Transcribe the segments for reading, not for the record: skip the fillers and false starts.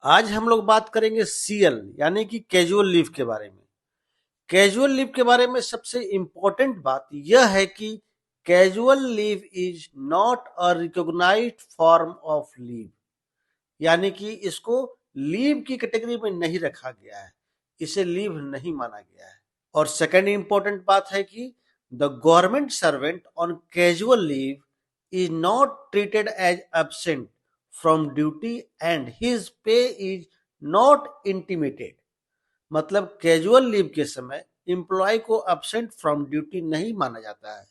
आज हम लोग बात करेंगे सीएल यानी कि कैजुअल लीव के बारे में। कैजुअल लीव के बारे में सबसे इंपॉर्टेंट बात यह है कि casual leave is not a recognised form of leave, यानी कि इसको लीव की कैटेगरी में नहीं रखा गया है, इसे लीव नहीं माना गया है। और सेकंड इंपॉर्टेंट बात है कि the government servant on casual leave is not treated as absent from duty and his pay is not intimated. मतलब कैजुअल लीव के समय एम्प्लॉय को एब्सेंट फ्रॉम ड्यूटी नहीं माना जाता है,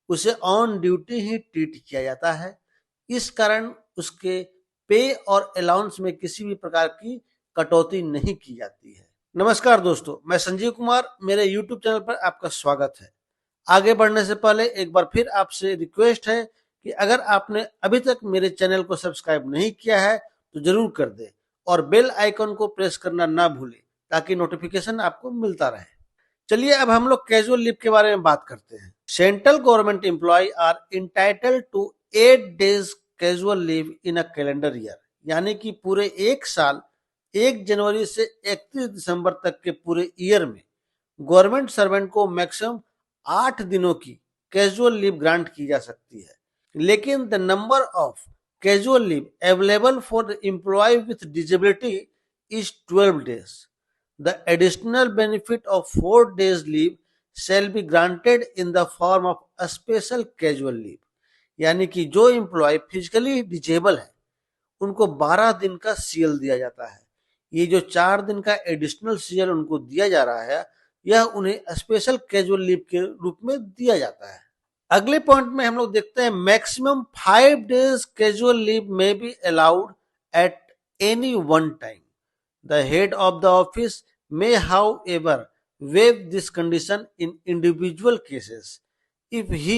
उसे ऑन ड्यूटी ही ट्रीट किया जाता है। इस कारण उसके पे और अलाउंस में किसी भी प्रकार की कटौती नहीं की जाती है। नमस्कार दोस्तों, मैं संजीव कुमार, मेरे यूट्यूब चैनल पर आपका स्वागत है। आगे बढ़ने से पहले एक बार फिर आपसे रिक्वेस्ट है कि अगर आपने अभी तक मेरे चैनल को सब्सक्राइब नहीं किया है तो जरूर कर दे और बेल आइकन को प्रेस करना ना भूलें ताकि नोटिफिकेशन आपको मिलता रहे। चलिए अब हम लोग कैजुअल लीव के बारे में बात करते हैं। Central government employee are entitled to 8 days casual leave in a calendar year, यानी कि पूरे एक साल 1 जनवरी से 31 दिसंबर तक के पूरे ईयर में गवर्नमेंट सर्वेंट को मैक्सिमम 8 दिनों की कैजुअल लीव ग्रांट की जा सकती है। लेकिन the number of casual leave available for the employee with disability is 12 days. The additional benefit of 4 days leave shall be granted in the form of a special casual leave, यानी कि जो employ physically disable है उनको 12 दिन का CL दिया जाता है। ये जो 4 दिन का एडिशनल सीएल उनको दिया जा रहा है, यह उन्हें स्पेशल कैजुअल लीव के रूप में दिया जाता है। अगले पॉइंट में हम लोग देखते हैं मैक्सिमम 5 डेज कैजुअल लीव में be allowed at any one time. The head of the office may however waive this condition in individual cases if he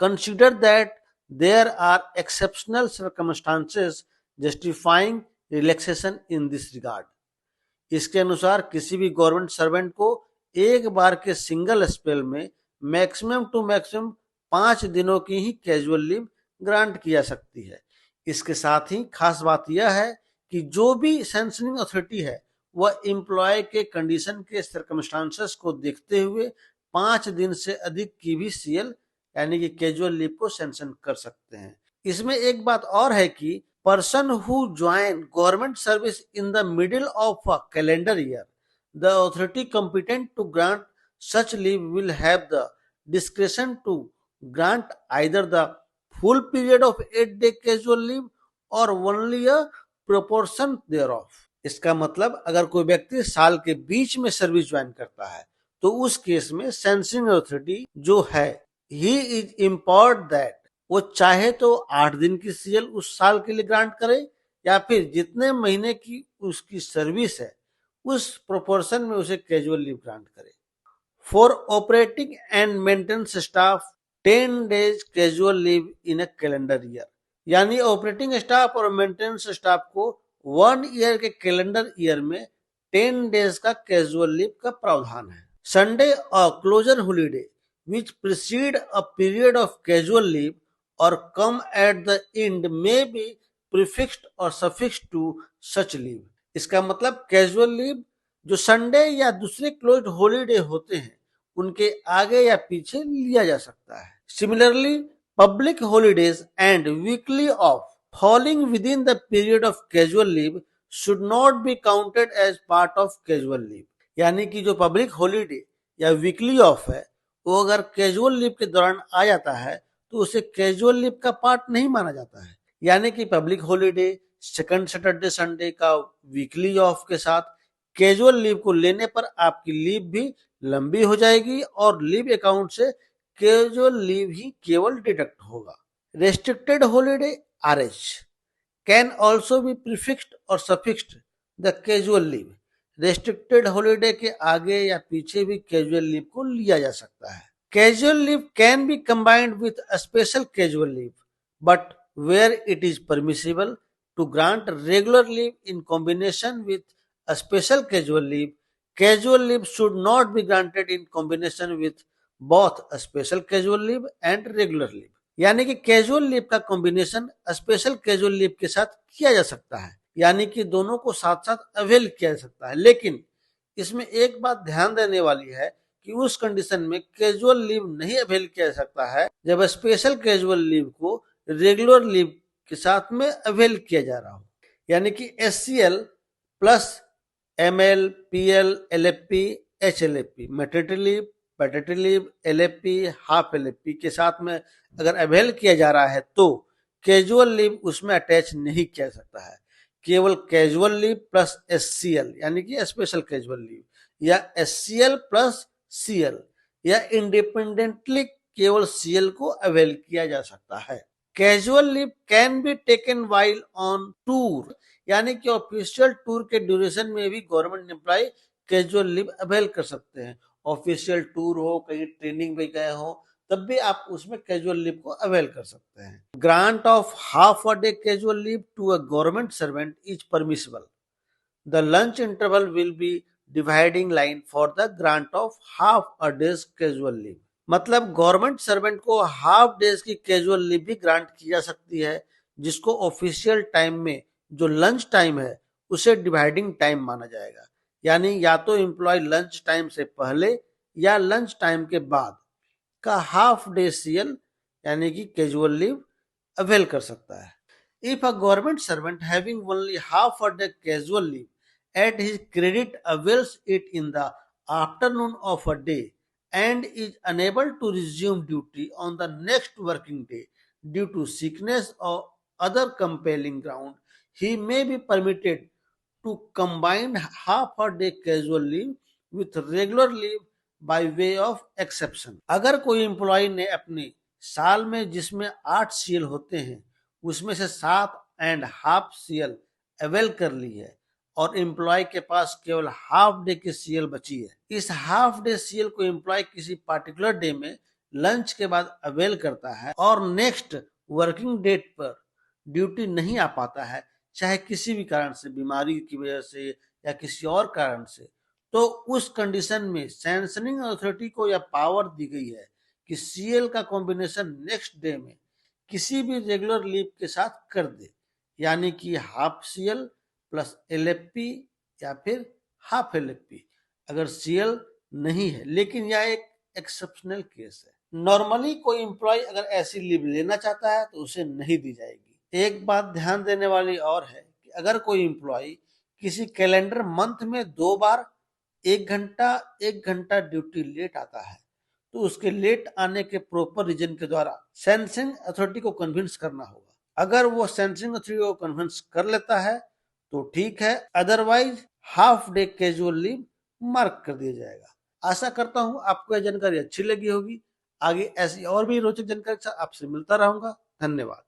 consider that there are exceptional circumstances justifying relaxation in this regard. इसके अनुसार किसी भी government servant को एक बार के single spell में maximum to maximum 5 दिनों की ही कैजुअल लीव ग्रांट की जा सकती है। इसके साथ ही खास बात यह है कि जो भी सैंक्शनिंग अथॉरिटी है वह एम्प्लॉय के कंडीशन के सर्कमस्टांसेस को देखते हुए 5 दिन से अधिक की भी सीएल यानी कि कैजुअल लीव को सैंक्शन कर सकते हैं। इसमें एक बात और है कि person who join government service in the middle of a calendar year, the authority competent to grant such leave will have the discretion to grant either the full period of 8-day casual leave or only a proportion thereof. इसका मतलब अगर कोई व्यक्ति साल के बीच में service join करता है तो उस केस में सेंसिंग अथॉरिटी जो है ही इज इम्पावर्ड दैट वो चाहे तो 8 दिन की सीएल उस साल के लिए ग्रांट करे या फिर जितने महीने की उसकी सर्विस है उस प्रोपोर्शन में उसे कैजुअल लीव ग्रांट करे। For operating and maintenance staff 10 days casual leave in a calendar year, यानी ऑपरेटिंग स्टाफ और मेंटेनेंस स्टाफ को 1 ईयर के कैलेंडर ईयर में 10 डेज का कैजुअल लीव का प्रावधान है। संडे और closure holiday which precede a period of casual leave or come at the end may be prefixed or suffixed to such leave. इसका मतलब कैजुअल लीव जो संडे या दूसरे क्लोज्ड हॉलिडे होते हैं उनके आगे या पीछे लिया जा सकता है। Similarly public holidays and weekly off falling within the period of casual leave should not be counted as part of casual leave, यानी कि जो पब्लिक हॉलिडे या वीकली ऑफ है वो अगर कैजुअल लीव के दौरान आ जाता है तो उसे कैजुअल लीव का पार्ट नहीं माना जाता है। यानी कि public holiday, second Saturday Sunday का वीकली ऑफ के साथ कैजुअल लीव को लेने पर आपकी लीव भी लंबी हो जाएगी और लीव अकाउंट से कैजुअल लीव ही केवल डिडक्ट होगा। Restricted holiday RH can also be prefixed और suffixed the casual leave. Restricted holiday के आगे या पीछे भी कैजुअल लीव को लिया जा सकता है। Casual leave can be combined with a special casual leave but where it is permissible to grant regular leave in combination with a special casual leave should not be granted in combination with both a special casual leave and regular leave, यानी कि casual leave का combination special casual leave के साथ किया जा सकता है यानी कि दोनों को साथ साथ अवेल किया जा सकता है। लेकिन इसमें एक बात ध्यान देने वाली है कि उस कंडीशन में कैजुअल लीव नहीं अवेल किया जा सकता है जब स्पेशल कैजुअल लीव को रेगुलर लीव के साथ में अवेल किया जा रहा हो। यानी कि SCL plus ML, PL, LFP, HLFP, maternity leave, paternity leave, LFP, half LFP के साथ में अगर अवेल किया जा रहा है तो कैजुअल लीव उसमें अटैच नहीं किया जा सकता है। केवल कैजुअल लीव प्लस SCL यानी कि स्पेशल कैजुअल लीव, या SCL प्लस CL, या इंडिपेंडेंटली केवल CL को अवेल किया जा सकता है। Casual leave can be taken while on tour, यानी कि ऑफिशियल टूर के ड्यूरेशन में भी government employee casual leave avail कर सकते हैं। ऑफिशियल टूर हो, कहीं ट्रेनिंग पे गए हो, तब भी आप उसमें कैजुअल लीव को अवेल कर सकते हैं। Grant of half a day casual leave to a government servant is permissible. The lunch interval will be dividing line for the grant of half a days casual leave. मतलब government servant को half days की casual leave भी grant की जा सकती है, जिसको official time में जो लंच टाइम है उसे डिवाइडिंग टाइम माना जाएगा। यानी या तो एम्प्लॉय लंच टाइम से पहले या लंच टाइम के बाद का हाफ डे CL यानी कि कैजुअल लीव अवेल कर सकता है। If a government servant having only half a day casual leave at his credit avails it in the afternoon of a day and is unable to resume duty on the next working day due to sickness or other compelling ground, he may be permitted to combine half a day casual leave with regular leave by way of exception। अगर कोई employ ने अपने साल में जिसमें 8 CL होते हैं उसमें से 7.5 CL अवेल कर ली है और एम्प्लॉय के पास केवल हाफ डे की CL बची है, इस हाफ डे CL को एम्प्लॉय किसी पार्टिकुलर डे में लंच के बाद अवेल करता है और नेक्स्ट वर्किंग डेट पर ड्यूटी नहीं आ पाता है, चाहे किसी भी कारण से, बीमारी की वजह से या किसी और कारण से, तो उस कंडीशन में सैंक्शनिंग अथॉरिटी को यह पावर दी गई है कि CL का कॉम्बिनेशन नेक्स्ट डे में किसी भी रेगुलर लीव के साथ कर दे, यानी कि हाफ CL प्लस LFP या फिर हाफ LFP अगर CL नहीं है। लेकिन यह एक एक्सेप्शनल केस है। नॉर्मली कोई एम्प्लॉय अगर ऐसी लीव लेना चाहता है तो उसे नहीं दी जाएगी। एक बात ध्यान देने वाली और है कि अगर कोई एम्प्लॉय किसी कैलेंडर मंथ में 2 बार 1 घंटा ड्यूटी लेट आता है तो उसके लेट आने के प्रॉपर रीजन के द्वारा सेंसिंग अथॉरिटी को कन्विंस करना होगा। अगर वो सेंसिंग अथॉरिटी को कन्विंस कर लेता है तो ठीक है, otherwise half day casual leave mark कर दिया जाएगा। आशा करता हूं आपको यह जानकारी अच्छी लगी होगी। आगे ऐसी और भी रोचक जानकारी के साथ आपसे मिलता रहूंगा। धन्यवाद।